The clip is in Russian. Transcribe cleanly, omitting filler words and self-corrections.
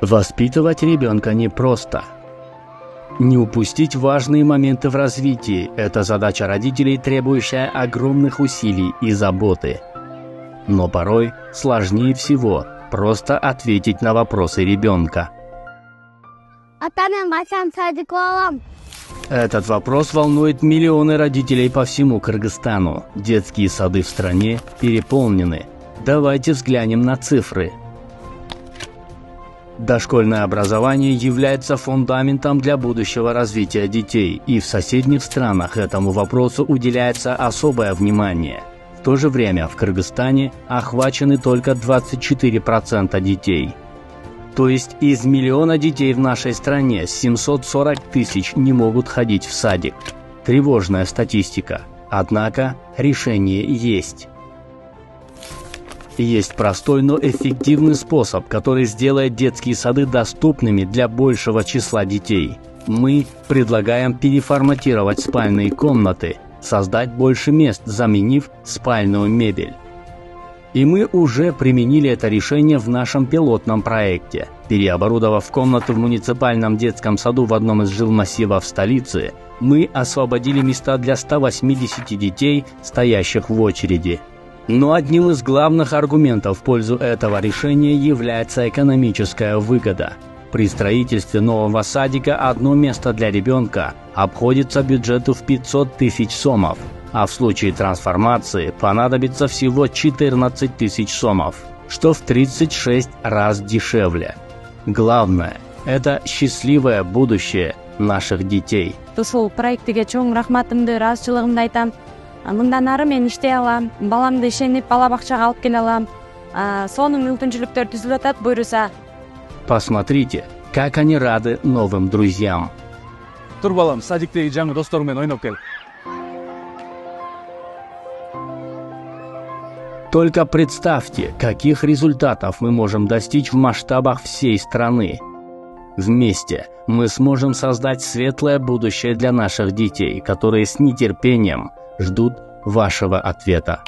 Воспитывать ребенка непросто. Не упустить важные моменты в развитии – это задача родителей, требующая огромных усилий и заботы. Но порой сложнее всего просто ответить на вопросы ребенка. Этот вопрос волнует миллионы родителей по всему Кыргызстану. Детские сады в стране переполнены. Давайте взглянем на цифры. Дошкольное образование является фундаментом для будущего развития детей, и в соседних странах этому вопросу уделяется особое внимание. В то же время в Кыргызстане охвачены только 24% детей. То есть из миллиона детей в нашей стране 740 тысяч не могут ходить в садик. Тревожная статистика. Однако решение есть. Есть простой, но эффективный способ, который сделает детские сады доступными для большего числа детей. Мы предлагаем переформатировать спальные комнаты, создать больше мест, заменив спальную мебель. И мы уже применили это решение в нашем пилотном проекте. Переоборудовав комнату в муниципальном детском саду в одном из жилмассивов столицы, мы освободили места для 180 детей, стоящих в очереди. Но одним из главных аргументов в пользу этого решения является экономическая выгода. При строительстве нового садика одно место для ребенка обходится бюджету в 500 тысяч сомов, а в случае трансформации понадобится всего 14 тысяч сомов, что в 36 раз дешевле. Главное – это счастливое будущее наших детей. Ушул проектиге чоң рахматымды, ыраазычылыгымды айтам. Мындан ары мен иштей алам, баламды ишенип бала бакчага алып келе алам. Сонун мүмкүнчүлүктөр түзүлүп атат буюрса. Посмотрите, как они рады новым друзьям. Тур балам, садиктеги жаңы достору менен ойноп кел. Только представьте, каких результатов мы можем достичь в масштабах всей страны. Вместе мы сможем создать светлое будущее для наших детей, которые с нетерпением ждут вашего ответа.